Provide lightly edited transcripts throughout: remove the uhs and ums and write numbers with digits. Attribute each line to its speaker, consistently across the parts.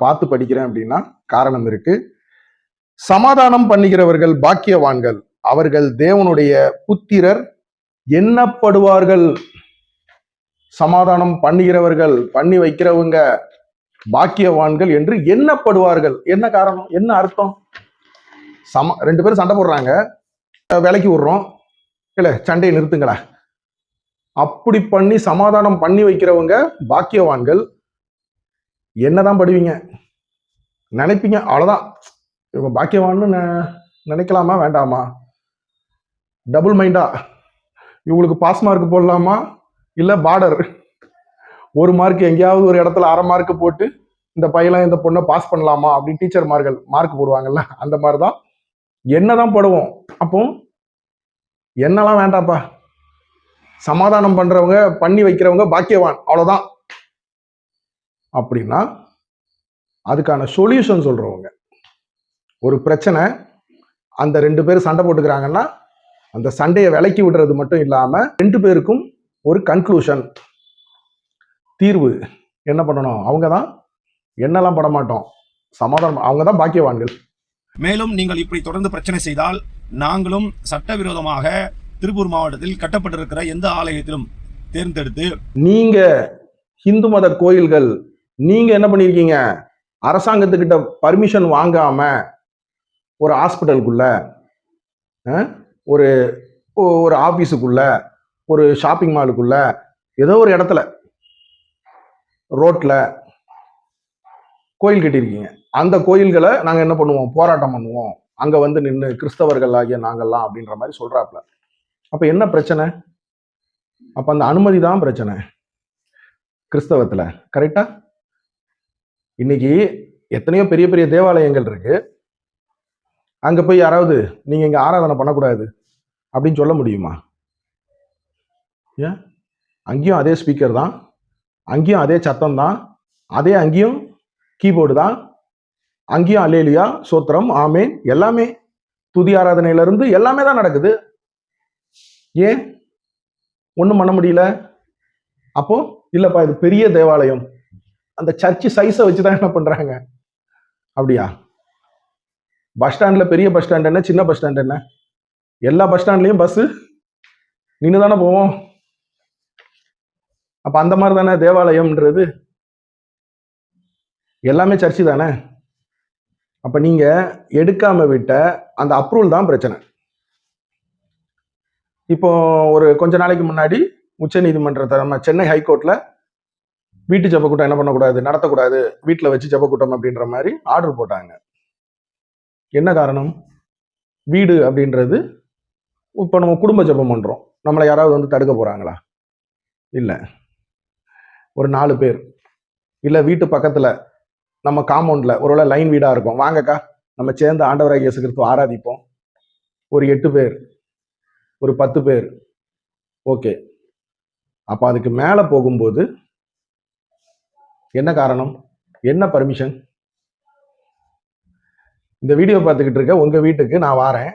Speaker 1: பார்த்து படிக்கிறேன் அப்படின்னா காரணம் இருக்கு. சமாதானம் பண்ணுகிறவர்கள் பாக்கியவான்கள், அவர்கள் தேவனுடைய புத்திரர் எண்ணப்படுவார்கள். சமாதானம் பண்ணுகிறவர்கள், பண்ணி வைக்கிறவங்க பாக்கியவான்கள் என்று எண்ணப்படுவார்கள். என்ன காரணம், என்ன அர்த்தம்? ரெண்டு பேரும் சண்டை போடுறாங்க, விலைக்கு விடுறோம், இல்ல சண்டையை நிறுத்துங்களா, அப்படி பண்ணி சமாதானம் பண்ணி வைக்கிறவங்க பாக்கியவான்கள். என்னதான் படுவீங்க, நினைப்பீங்க, அவ்வளவுதான். இவங்க பாக்கியவான்னு நினைக்கலாமா வேண்டாமா? டபுள் மைண்டா, இவங்களுக்கு பாஸ் மார்க் போடலாமா இல்ல பார்டர் ஒரு மார்க் எங்கேயாவது ஒரு இடத்துல அரை மார்க் போட்டு இந்த பையன் இந்த பொண்ணை பாஸ் பண்ணலாமா அப்படின்னு டீச்சர்மார்கள் மார்க் போடுவாங்கல்ல, அந்த மாதிரிதான் என்னதான் போடுவோம். அப்போ என்னெல்லாம் வேண்டாப்பா, சமாதானம் பண்றவங்க பண்ணி வைக்கிறவங்க பாக்கியவான், அவ்வளவுதான். அப்படின்னா அதுக்கான சொல்யூஷன் சொல்றவங்க. ஒரு பிரச்சனை, அந்த ரெண்டு பேரும் சண்டை போட்டுக்கிறாங்கன்னா அந்த சண்டையை விலக்கி விடுறது மட்டும் இல்லாம ரெண்டு பேருக்கும் ஒரு கன்க்ளூஷன், தீர்வு என்ன பண்ணணும், அவங்கதான். என்னெல்லாம் பட மாட்டோம், சமாதானம், அவங்கதான் பாக்கியவான்கள்.
Speaker 2: மேலும் நீங்கள் இப்படி தொடர்ந்து பிரச்சனை செய்தால் நாங்களும் சட்டவிரோதமாக திருப்பூர் மாவட்டத்தில் கட்டப்பட்டிருக்கிற எந்த ஆலயத்திலும் தேர்ந்தெடுத்து,
Speaker 1: நீங்க இந்து மத கோயில்கள் நீங்க என்ன பண்ணிருக்கீங்க, அரசாங்கத்துக்கிட்ட பர்மிஷன் வாங்காம ஒரு ஹாஸ்பிட்டலுக்குள்ள, ஒரு ஒரு ஆபீஸுக்குள்ள, ஒரு ஷாப்பிங் மாலுக்குள்ள, ஏதோ ஒரு இடத்துல ரோட்ல கோயில் கட்டியிருக்கீங்க. அந்த கோயில்களை நாங்க என்ன பண்ணுவோம், போராட்டம் பண்ணுவோம், அங்க வந்து நின்று கிறிஸ்தவர்கள் ஆகிய நாங்கள்லாம் அப்படின்ற மாதிரி சொல்றாப்ல. அப்ப என்ன பிரச்சனை? அப்ப அந்த அனுமதி தான் பிரச்சனை கிறிஸ்தவத்துல, கரெக்டா? இன்னைக்கு எத்தனையோ பெரிய பெரிய தேவாலயங்கள் இருக்கு, அங்க போய் யாராவது நீங்க இங்க ஆராதனை பண்ணக்கூடாது அப்படின்னு சொல்ல முடியுமா? ஏன்? அங்கேயும் அதே ஸ்பீக்கர் தான், அங்கேயும் அதே சத்தம் தான், அதே அங்கேயும் கீபோர்டு தான், அங்கேயும் அல்லேலியா சோத்திரம் ஆமேன், எல்லாமே துதி ஆராதனையில இருந்து எல்லாமே தான் நடக்குது. ஏன் ஒண்ணும் பண்ண முடியல? அப்போ இல்லப்பா இது பெரிய தேவாலயம், அந்த சர்ச் சைஸை வச்சுதான் என்ன பண்றாங்க. அப்படியா? பஸ் ஸ்டாண்ட்ல பெரிய பஸ் ஸ்டாண்ட் என்ன, சின்ன பஸ் ஸ்டாண்ட் என்ன, எல்லா பஸ் ஸ்டாண்ட்லயும் பஸ் நின்று தானே போவோம். அப்ப அந்த மாதிரி தானே தேவாலயம்ன்றது, எல்லாமே சர்ச்சு தானே. அப்ப நீங்க எடுக்காம விட்ட அந்த அப்ரூவல் தான் பிரச்சனை. இப்போ ஒரு கொஞ்ச நாளைக்கு முன்னாடி உச்ச நீதிமன்றத்தை, நம்ம சென்னை ஹைகோர்ட்ல வீட்டு ஜெபக்கூட்டம் என்ன பண்ணக்கூடாது, நடத்தக்கூடாது, வீட்டில் வச்சு ஜெபக்கூட்டம் அப்படின்ற மாதிரி ஆர்டர் போட்டாங்க. என்ன காரணம்? வீடு அப்படின்றது இப்போ நம்ம குடும்ப ஜெபம் பண்றோம், நம்மளை யாராவது வந்து தடுக்க போறாங்களா? இல்லை. ஒரு 4 பேர், இல்லை வீட்டு பக்கத்துல நம்ம காம்பவுண்ட்ல ஒருவேளை லைன் வீடா இருக்கும், வாங்கக்கா நம்ம சேர்ந்து ஆண்டவராகிய இயேசு கிறிஸ்துவை ஆராதிப்போம், ஒரு 8 பேர், ஒரு 10 பேர், ஓகே. அப்ப அதுக்கு மேல போகும்போது என்ன காரணம், என்ன பர்மிஷன்? இந்த வீடியோ பார்த்துக்கிட்டு இருக்க உங்க வீட்டுக்கு நான் வாரேன்,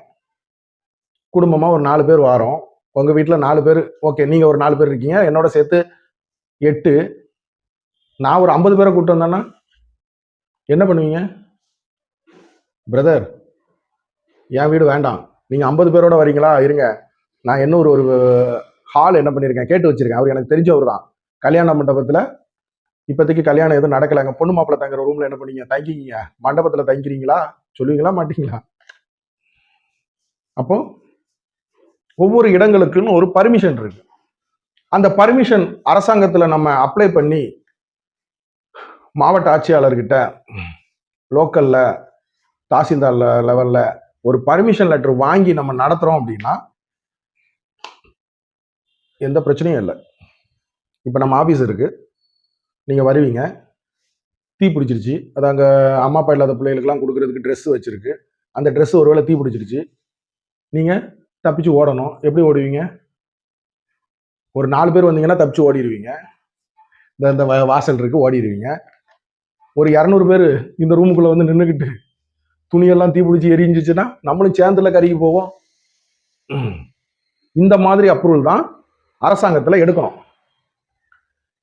Speaker 1: குடும்பமா ஒரு 4 பேர் வாரோம், உங்க வீட்டுல 4 பேர், ஓகே, நீங்க ஒரு 4 பேர் இருக்கீங்க, என்னோட சேர்த்து 8, நான் ஒரு 50 பேரை கூப்பிட்டு வந்தேன்னா என்ன பண்ணுவீங்க? பிரதர் என் வீடு வேண்டாம், நீங்க 50 பேரோட வரீங்களா, இருங்க, நான் என்ன ஒரு ஹால் என்ன பண்ணியிருக்கேன் கேட்டு வச்சிருக்கேன், அவர் எனக்கு தெரிஞ்சவர் தான், கல்யாண மண்டபத்துல இப்போதைக்கு கல்யாணம் எதுவும் நடக்கலைங்க, பொண்ணு மாப்பிள்ள தங்குற ரூம்ல என்ன பண்ணீங்க தங்கிக்கிங்க, மண்டபத்துல தங்கிக்கிறீங்களா, சொல்லுவீங்களா மாட்டீங்களா? அப்போ ஒவ்வொரு இடங்களுக்குன்னு ஒரு பர்மிஷன் இருக்கு. அந்த பர்மிஷன் அரசாங்கத்துல நம்ம அப்ளை பண்ணி மாவட்ட ஆட்சியாளர்கிட்ட, லோக்கல்ல தாசில்தார் லெவல்ல ஒரு பர்மிஷன் லெட்டர் வாங்கி நம்ம நடத்துறோம் அப்படின்னா எந்த பிரச்சனையும் இல்லை. இப்ப நம்ம ஆபீஸ் இருக்கு, நீங்க வருவீங்க, தீ பிடிச்சிருச்சு, அது அங்க அம்மா அப்பா இல்லாத பிள்ளைகளுக்கெல்லாம் கொடுக்கறதுக்கு ட்ரெஸ் வச்சிருக்கு, அந்த ட்ரெஸ் ஒருவேளை தீ பிடிச்சிருச்சு, நீங்க தப்பிச்சு ஓடணும், எப்படி ஓடுவீங்க? ஒரு 4 பேர் வந்தீங்கன்னா தப்பிச்சு ஓடிடுவீங்க, இந்த வாசல் இருக்கு ஓடிடுவீங்க. ஒரு 200 பேர் இந்த ரூமுக்குள்ள வந்து நின்றுக்கிட்டு துணியெல்லாம் தீப்பிடிச்சு எரிஞ்சிச்சுன்னா நம்மளும் சேர்ந்துல கருகி போவோம். இந்த மாதிரி அப்ரூவல் தான் அரசாங்கத்துல எடுக்கணும்.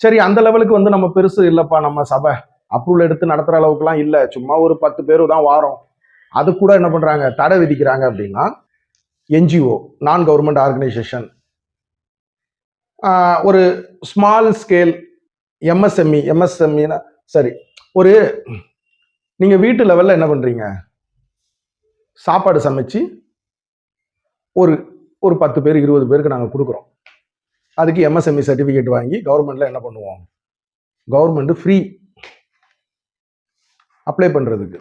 Speaker 1: சரி, அந்த லெவலுக்கு வந்து நம்ம பெருசு இல்லப்பா நம்ம சபை அப்ரூவல் எடுத்து நடத்துற அளவுக்குலாம் இல்லை, சும்மா ஒரு 10 பேர் தான் வாரோம். அது கூட என்ன பண்றாங்க, தடை விதிக்கிறாங்க. அப்படின்னா என்ஜிஓ, நான் கவர்மெண்ட் ஆர்கனைசேஷன், ஒரு ஸ்மால் ஸ்கேல் எம்எஸ்எம்இ சரி, ஒரு நீங்க வீட்டு லெவல்ல என்ன பண்றீங்க, சாப்பாடு சமைச்சு ஒரு ஒரு 10 பேர் 20 பேருக்கு நாங்கள் கொடுக்குறோம். அதுக்கு எம்எஸ்எம்இ சர்டிஃபிகேட் வாங்கி கவர்மெண்ட்ல என்ன பண்ணுவோம், கவர்மெண்ட் ஃப்ரீ அப்ளை பண்றதுக்கு,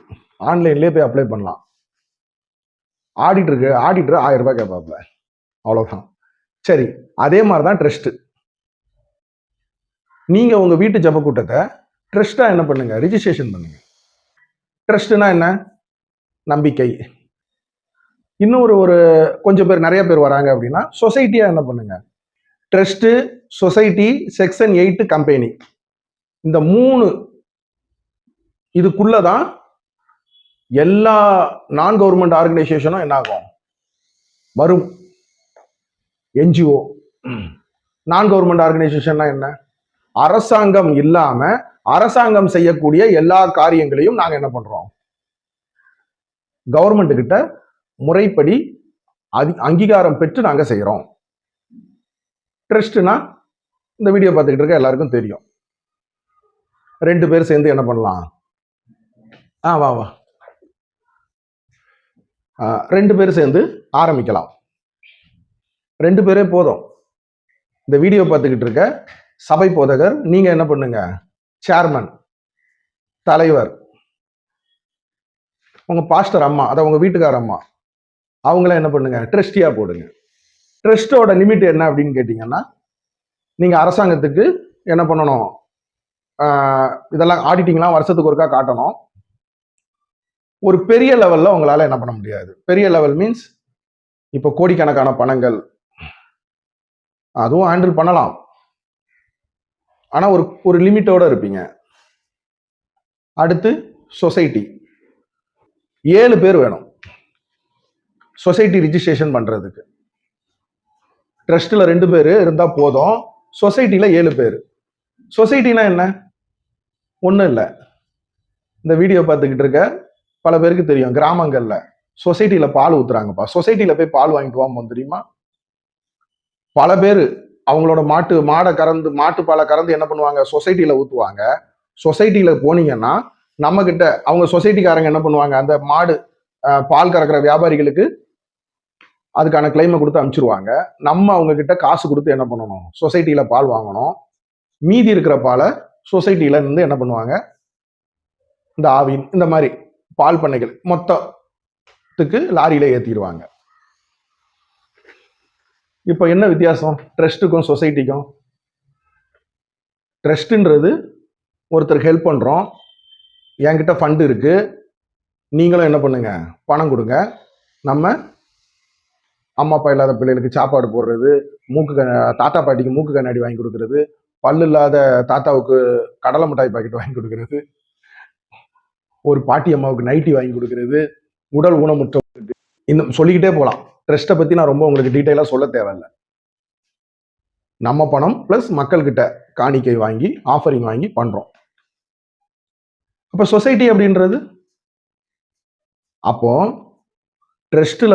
Speaker 1: ஆன்லைன்லேயே போய் அப்ளை பண்ணலாம். ஆடிட்டர் 1000 ரூபாய் கேட்பாப்ல, அவ்வளவுதான். சரி, அதே மாதிரி தான் ட்ரஸ்ட். நீங்க உங்க வீட்டு ஜப கூட்டத்தை ட்ரஸ்டா என்ன பண்ணுங்க, ரிஜிஸ்ட்ரேஷன் பண்ணுங்க. ட்ரஸ்ட்னா என்ன, நம்பிக்கை. இன்னொரு ஒரு கொஞ்சம் பேர், நிறைய பேர் வராங்க அப்படின்னா சொசைட்டியா என்ன பண்ணுங்க, ட்ரஸ்ட், சொசைட்டி, செக்ஷன் 8 கம்பெனி, இந்த 3 இதுக்குள்ளதான் எல்லா நான் கவர்மெண்ட் ஆர்கனைசேஷனும் என்ன ஆகும், வரும். என்ஜிஓ, நான் கவர்மெண்ட் ஆர்கனைசேஷன்னா என்ன, அரசாங்கம் இல்லாம அரசாங்கம் செய்யக்கூடிய எல்லா காரியங்களையும் நாங்க என்ன பண்றோம், கவர்மெண்ட் கிட்ட முறைப்படி அங்கீகாரம் பெற்று நாங்க செய்யறோம். ட்ரஸ்ட்னா இந்த வீடியோ பார்த்துக்கிட்டு இருக்க எல்லாருக்கும் தெரியும். 2 பேர் சேர்ந்து என்ன பண்ணலாம், வா 2 பேர் சேர்ந்து ஆரம்பிக்கலாம். 2 பேரே போதும். இந்த வீடியோ பார்த்துக்கிட்டு இருக்க சபை போதகர், நீங்க என்ன பண்ணுங்க, சேர்மன், தலைவர், உங்க பாஸ்டர் அம்மா, அதை உங்க வீட்டுக்கார அம்மா, அவங்கள என்ன பண்ணுங்க, ட்ரஸ்டியா போடுங்க. ட்ரஸ்டோட லிமிட் என்ன அப்படின்னு கேட்டீங்கன்னா, நீங்க அரசாங்கத்துக்கு என்ன பண்ணணும், இதெல்லாம் ஆடிட்டிங்லாம் வருஷத்துக்கு ஒருக்கா காட்டணும். ஒரு பெரிய லெவல்ல உங்களால என்ன பண்ண முடியாது. பெரிய லெவல் மீன்ஸ் இப்போ கோடிக்கணக்கான பணங்கள், அதுவும் ஹேண்டில் பண்ணலாம். ஆனா ஒரு லிமிட்டோட இருப்பீங்க. அடுத்து சொசைட்டி, 7 பேர் வேணும் சொசைட்டி ரிஜிஸ்ட்ரேஷன் பண்றதுக்கு. ட்ரஸ்ட்ல 2 பேர் இருந்தா போதும், சொசைட்டில 7 பேர். சொசைட்டினா என்ன, ஒண்ணும் இல்லை. இந்த வீடியோ பார்த்துக்கிட்டு இருக்க பல பேருக்கு தெரியும், கிராமங்கள்ல சொசைட்டில பால் ஊத்துறாங்கப்பா, சொசைட்டில போய் பால் வாங்கிட்டு வாங்க தெரியுமா. பல பேர் அவங்களோட மாடை கறந்து, மாட்டு பாலை கறந்து என்ன பண்ணுவாங்க, சொசைட்டில ஊத்துவாங்க. சொசைட்டில போனீங்கன்னா நம்ம கிட்ட அவங்க சொசைட்டிக்காரங்க என்ன பண்ணுவாங்க, அந்த மாடு பால் கறக்கிற வியாபாரிகளுக்கு அதுக்கான கிளைமை கொடுத்து அனுப்பிச்சிருவாங்க. நம்ம அவங்க கிட்ட காசு கொடுத்து என்ன பண்ணணும், சொசைட்டில பால் வாங்கணும். மீதி இருக்கிற பாலை சொசைட்டில இருந்து என்ன பண்ணுவாங்க, இந்த ஆவின் இந்த மாதிரி பால் பண்ணைகள் மொத்தத்துக்கு லாரியில ஏத்திடுவாங்க. இப்போ என்ன வித்தியாசம் ட்ரஸ்ட்டுக்கும் சொசைட்டிக்கும்? ட்ரஸ்ட்ன்றது ஒருத்தருக்கு ஹெல்ப் பண்றோம், என்கிட்ட ஃபண்ட் இருக்கு, நீங்களும் என்ன பண்ணுங்க, பணம் கொடுங்க. நம்ம அம்மா அப்பா இல்லாத பிள்ளைகளுக்கு சாப்பாடு போடுறது, தாத்தா பாட்டிக்கு மூக்கு கண்ணாடி வாங்கி கொடுக்கறது, பல்லு இல்லாத தாத்தாவுக்கு கடலை மிட்டாய் பாக்கெட் வாங்கி கொடுக்கறது, ஒரு பாட்டி அம்மாவுக்கு நைட்டி வாங்கி கொடுக்கறது, உடல் ஊனமுற்றவங்களுக்கு, இன்னும் சொல்லிக்கிட்டே போகலாம். ட்ரஸ்ட்டை பத்தி நான் ரொம்ப உங்களுக்கு டீட்டெயிலா சொல்ல தேவையில்லை. நம்ம பணம் பிளஸ் மக்கள்கிட்ட காணிக்கை வாங்கி ஆஃபரிங் வாங்கி பண்றோம். அப்ப சொசைட்டி அப்படின்றது, அப்போ ட்ரஸ்ட்ல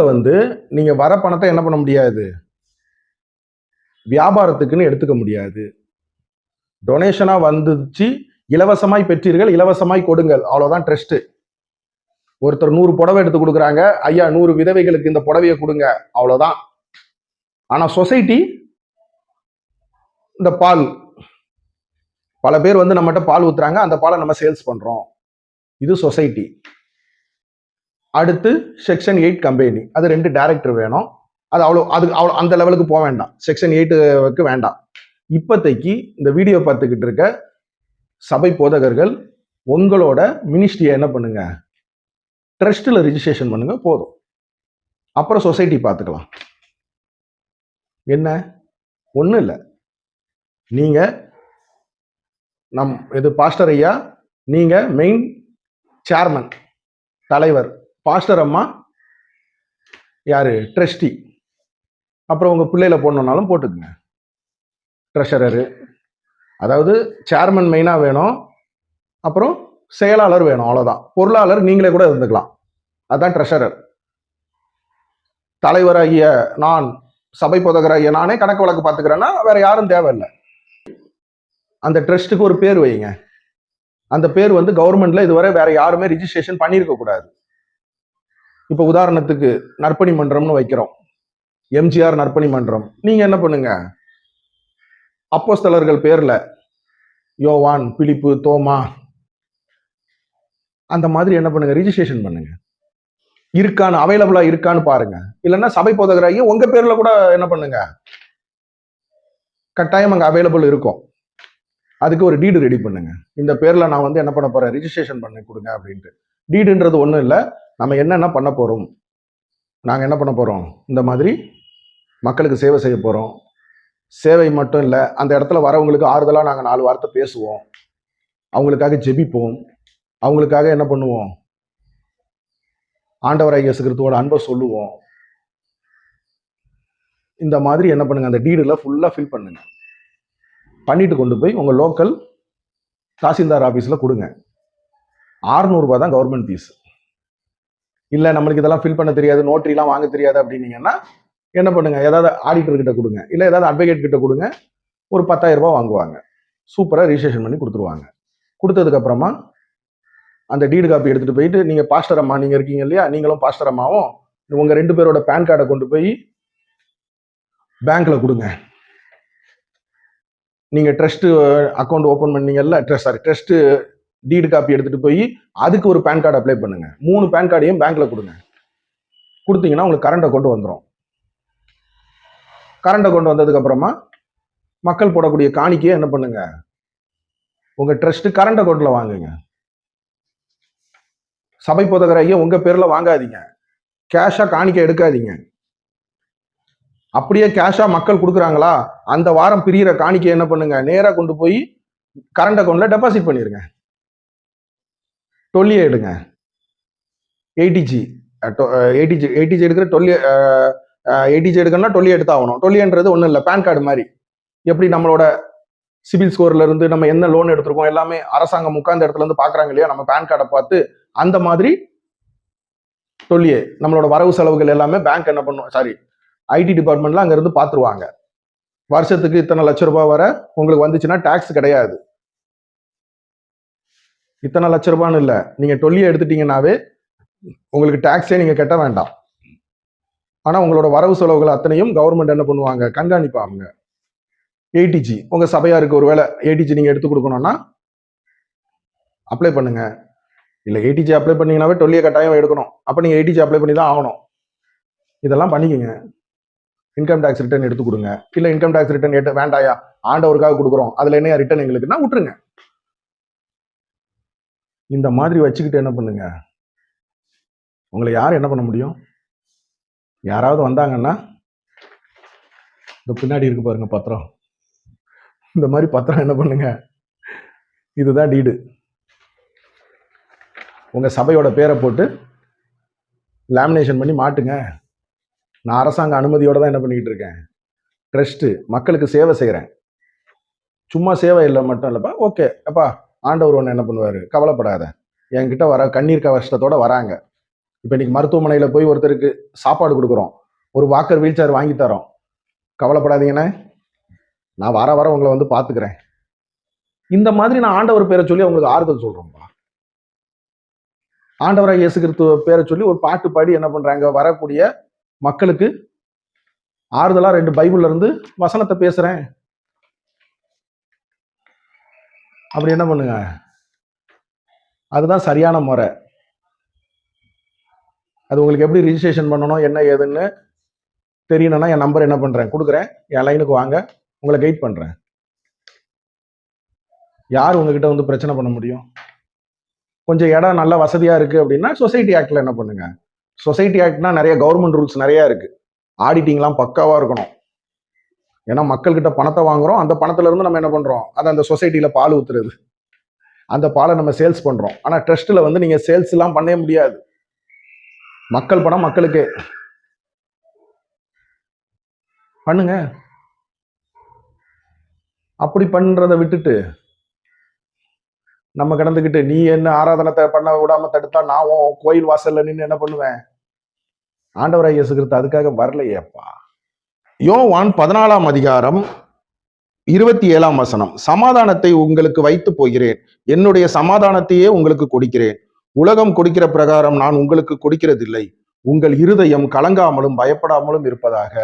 Speaker 1: நீங்க வர பணத்தை என்ன பண்ண முடியாது, வியாபாரத்துக்குன்னு எடுத்துக்க முடியாது. டொனேஷனா வந்துச்சு, இலவசமாய் பெற்றீர்கள், இலவசமாய் கொடுங்கள், அவ்வளவுதான் ட்ரஸ்ட். ஒருத்தர் 100 புடவை எடுத்து கொடுக்குறாங்க, ஐயா 100 விதவைகளுக்கு இந்த புடவையை கொடுங்க, அவ்வளவுதான். ஆனா சொசைட்டி, இந்த பால் பல பேர் நம்மகிட்ட பால் ஊத்துறாங்க, அந்த பாலை நம்ம சேல்ஸ் பண்றோம், இது சொசைட்டி. அடுத்து செக்ஷன் 8 கம்பெனி, அது 2 டைரக்டர் வேணும். அது அவ்வளோ அந்த லெவலுக்கு போக வேண்டாம், செக்ஷன் 8க்கு வேண்டாம். இப்போதைக்கு இந்த வீடியோ பார்த்துக்கிட்டு இருக்க சபை போதகர்கள் உங்களோட மினிஸ்ட்ரியை என்ன பண்ணுங்க, ட்ரஸ்ட்ல ரிஜிஸ்ட்ரேஷன் பண்ணுங்க, போதும். அப்புறம் சொசைட்டி பார்த்துக்கலாம். என்ன, ஒன்றும் இல்லை, நீங்க இது பாஸ்டர் ஐயா, நீங்க மெயின் சேர்மன், தலைவர், பாஸ்டர் அம்மா யாரு, ட்ரஸ்டி. அப்புறம் உங்க பிள்ளையில போடணும்னாலும் போட்டுக்குங்க, ட்ரெஷரரு. அதாவது சேர்மன் மெயினா வேணும், அப்புறம் செயலாளர் வேணும், அவ்வளவுதான். பொருளாளர் நீங்களே கூட இருந்துக்கலாம், அதான் ட்ரெஷரர். தலைவராகிய நான், சபை போதகராகிய நானே கணக்கு வழக்கு பார்த்துக்கிறேன்னா வேற யாரும் தேவையில்லை. அந்த ட்ரஸ்ட்டுக்கு ஒரு பேர் வைங்க. அந்த பேர் வந்து கவர்மெண்ட்ல இதுவரை வேற யாருமே ரிஜிஸ்ட்ரேஷன் பண்ணியிருக்க கூடாது. இப்ப உதாரணத்துக்கு நற்பணி மன்றம்னு வைக்கிறோம், எம்ஜிஆர் நற்பணி மன்றம். நீங்க என்ன பண்ணுங்க, அப்போஸ்தலர்கள் பேர்ல யோவான், பிலிப்பு, தோமா அந்த மாதிரி என்ன பண்ணுங்க, ரிஜிஸ்ட்ரேஷன் பண்ணுங்க. இருக்கான்னு, அவைலபிளா இருக்கான்னு பாருங்க. இல்லைன்னா சபை போதகராகி உங்க பேர்ல கூட என்ன பண்ணுங்க, கட்டாயம் அங்க அவைலபிள் இருக்கும். அதுக்கு ஒரு டீடு ரெடி பண்ணுங்க. இந்த பேர்ல நான் வந்து என்ன பண்ண போறேன், ரிஜிஸ்ட்ரேஷன் பண்ணி கொடுங்க அப்படின்ட்டு. டீடுன்றது ஒண்ணும் இல்லை, நம்ம என்னென்ன பண்ண போறோம், நாங்க என்ன பண்ண போறோம், இந்த மாதிரி மக்களுக்கு சேவை செய்ய போறோம். சேவை மட்டும் இல்லை, அந்த இடத்துல வரவங்களுக்கு ஆறுதலா நாங்க 4 வார்த்தை பேசுவோம், அவங்களுக்காக ஜெபிப்போம், அவங்களுக்காக என்ன பண்ணுவோம், ஆண்டவராகிய இயேசு கிறிஸ்துவோட அன்பை சொல்லுவோம். இந்த மாதிரி என்ன பண்ணுங்க, அந்த டீடுல ஃபுல்லா ஃபில் பண்ணுங்க. பண்ணிட்டு கொண்டு போய் உங்க லோக்கல் தாசில்தார் ஆபீஸ்ல கொடுங்க. 600 ரூபாய் தான் கவர்மெண்ட் ஃபீஸ். இல்ல நம்மளுக்கு இதெல்லாம் ஃபில் பண்ண தெரியாது, நோட்டரிலாம் வாங்க தெரியாது அப்படின்னீங்கன்னா என்ன பண்ணுங்க, ஏதாவது ஆடிட்டர் கிட்ட கொடுங்க, இல்ல ஏதாவது அட்வொகேட் கிட்ட கொடுங்க. ஒரு 10,000 ரூபாய் வாங்குவாங்க. சூப்பரா ரிஜிஸ்ட்ரேஷன் பண்ணி கொடுத்துருவாங்க. கொடுத்ததுக்கு அப்புறமா அந்த டீடு காப்பி எடுத்துட்டு போயிட்டு, நீங்க பாஸ்டர் அம்மா நீங்க இருக்கீங்க இல்லையா, நீங்களும் பாஸ்டர் அம்மாவும் உங்க 2 பேரோட பேன் கார்டை கொண்டு போய் பேங்க்ல கொடுங்க. நீங்க ட்ரஸ்ட் அக்கௌண்ட் ஓபன் பண்ணீங்கல்ல, ட்ரஸ்ட் டீடு காப்பி எடுத்துட்டு போய் அதுக்கு ஒரு பேன் கார்டு அப்ளை பண்ணுங்க. 3 பேன் கார்டையும் பேங்க்ல கொடுங்க. கொடுத்தீங்கன்னா உங்களுக்கு கரண்ட் அக்கௌண்ட் வந்துடும். கரண்ட் அக்கௌண்ட் வந்ததுக்கு அப்புறமா மக்கள் போடக்கூடிய காணிக்கையை என்ன பண்ணுங்க, உங்க ட்ரஸ்ட் கரண்ட் அக்கௌண்ட்ல வாங்குங்க. சபை போதகராகிய உங்க பேர்ல வாங்காதீங்க, கேஷா காணிக்கை எடுக்காதீங்க. அப்படியே கேஷா மக்கள் கொடுக்குறாங்களா, அந்த வாரம் பிரிகிற காணிக்கை என்ன பண்ணுங்க, நேரா கொண்டு போய் கரண்ட் அக்கௌண்ட்ல டெபாசிட் பண்ணிருங்க. டொல்லியை எடுங்க, ஏடிஜி எடுக்கிற ஏடிஜி எடுக்கணும்னா டொல்லி எடுத்தாகணும். டொல்லின்றது ஒன்றும் இல்லை, பேன் கார்டு மாதிரி. எப்படி நம்மளோட சிபில் ஸ்கோர்ல இருந்து நம்ம என்ன லோன் எடுத்திருக்கோம் எல்லாமே அரசாங்கம் உட்கார்ந்த இடத்துல இருந்து பாக்குறாங்க இல்லையா, நம்ம பேன் கார்டை பார்த்து. அந்த மாதிரி டொல்லியே நம்மளோட வரவு செலவுகள் எல்லாமே பேங்க் என்ன பண்ணும், சாரி ஐடி டிபார்ட்மெண்ட்ல அங்க இருந்து பாத்துருவாங்க. வருஷத்துக்கு இத்தனை லட்சம் ரூபாய் வர உங்களுக்கு வந்துச்சுன்னா டாக்ஸ் கிடையாது. இத்தனை லட்சம் ரூபான்னு இல்லை, நீங்க டொல்லியை எடுத்துட்டீங்கன்னாவே உங்களுக்கு டாக்ஸே நீங்க கட்ட வேண்டாம். ஆனா உங்களோட வரவு செலவுகள் அத்தனையும் கவர்மெண்ட் என்ன பண்ணுவாங்க, கண்காணிப்பாங்க. ஏடிஜி உங்க சபையாருக்கு ஒருவேளை ஏடிஜி நீங்க எடுத்து கொடுக்கணும்னா அப்ளை பண்ணுங்க. இல்ல ஏடிஜி அப்ளை பண்ணீங்கன்னாவே டொல்லியை கட்டாயம் எடுக்கணும், அப்ப நீங்க ஏடிஜி அப்ளை பண்ணி தான் ஆகணும். இதெல்லாம் பண்ணிக்கங்க. இன்கம் டேக்ஸ் ரிட்டர்ன் எடுத்து கொடுங்க. இல்ல இன்கம் டேக்ஸ் ரிட்டர்ன் வேண்டாயா, ஆண்டவருக்காக கொடுக்குறோம், அதுல என்ன ரிட்டர்ன் எங்களுக்குன்னா விட்டுருங்க. இந்த மாதிரி வச்சுக்கிட்டு என்ன பண்ணுங்க, உங்களை யார் என்ன பண்ண முடியும்? யாராவது வந்தாங்கன்னா இந்த பின்னாடி இருக்கு பாருங்க பத்திரம், இந்த மாதிரி பத்திரம் என்ன பண்ணுங்க, இதுதான் டீடு. உங்க சபையோட பேரை போட்டு லேமினேஷன் பண்ணி மாட்டுங்க. நான் அரசாங்க அனுமதியோட தான் என்ன பண்ணிட்டு இருக்கேன், ட்ரஸ்ட் மக்களுக்கு சேவை செய்யறேன். சும்மா சேவை இல்லை மட்டும் இல்லப்பா, ஓகே அப்பா ஆண்டவர் ஒன்று என்ன பண்ணுவாரு, கவலைப்படாத. என்கிட்ட வர கண்ணீர் கஷ்டத்தோட வராங்க. இப்போ இன்னைக்கு மருத்துவமனையில் போய் ஒருத்தருக்கு சாப்பாடு கொடுக்குறோம், ஒரு வாக்கர் வீல் சேர் வாங்கி தரோம், கவலைப்படாதீங்கண்ணே, நான் வர உங்களை வந்து பார்த்துக்கிறேன். இந்த மாதிரி நான் ஆண்டவர் பேரை சொல்லி அவங்களுக்கு ஆறுதல் சொல்றோம்ப்பா. ஆண்டவராக இயேசு கிறிஸ்துவ பேரை சொல்லி ஒரு பாட்டு பாடி என்ன பண்றாங்க, வரக்கூடிய மக்களுக்கு ஆறுதலா 2 பைபிள்ல இருந்து வசனத்தை பேசுறேன். அப்படி என்ன பண்ணுங்க, அதுதான் சரியான முறை. அது உங்களுக்கு எப்படி ரிஜிஸ்ட்ரேஷன் பண்ணணும் என்ன ஏதுன்னு தெரியணும்னா என் நம்பர் என்ன பண்றேன் கொடுக்குறேன், என் லைனுக்கு வாங்க, உங்களை கைட் பண்றேன். யார் உங்ககிட்ட வந்து பிரச்சனை பண்ண முடியும்? கொஞ்சம் இடம் நல்ல வசதியா இருக்கு அப்படின்னா சொசைட்டி ஆக்ட்ல என்ன பண்ணுங்க, சொசைட்டி ஆக்ட்னா நிறைய கவர்மெண்ட் ரூல்ஸ் நிறைய இருக்கு. ஆடிட்டிங்லாம் பக்காவா இருக்கணும். ஏன்னா மக்கள்கிட்ட பணத்தை வாங்குறோம், அந்த பணத்துல இருந்து நம்ம என்ன பண்றோம், அதை அந்த சொசைட்டில பால் ஊத்துறது, அந்த பாலை நம்ம சேல்ஸ் பண்றோம். ஆனா ட்ரஸ்ட்ல வந்து நீங்க சேல்ஸ் எல்லாம் பண்ணவே முடியாது. மக்கள் பணம் மக்களுக்கே. பண்ணுங்க. அப்படி பண்றதை விட்டுட்டு நம்ம கடந்துக்கிட்டு நீ என்ன ஆராதனத்தை பண்ண விடாம தடுத்தா நான் உன் கோயில் வாசல்ல நின்று என்ன பண்ணுவேன்? ஆண்டவராகிய இயேசு கிறிஸ்து அதுக்காக வரலையேப்பா. யோவான் 14ஆம் அதிகாரம் 27ஆம் வசனம், சமாதானத்தை உங்களுக்கு வைத்து போகிறேன், என்னுடைய சமாதானத்தையே உங்களுக்கு கொடுக்கிறேன். உலகம் கொடுக்கிற பிரகாரம் நான் உங்களுக்கு கொடுக்கிறதில்லை. உங்கள் இருதயம் கலங்காமலும் பயப்படாமலும் இருப்பதாக.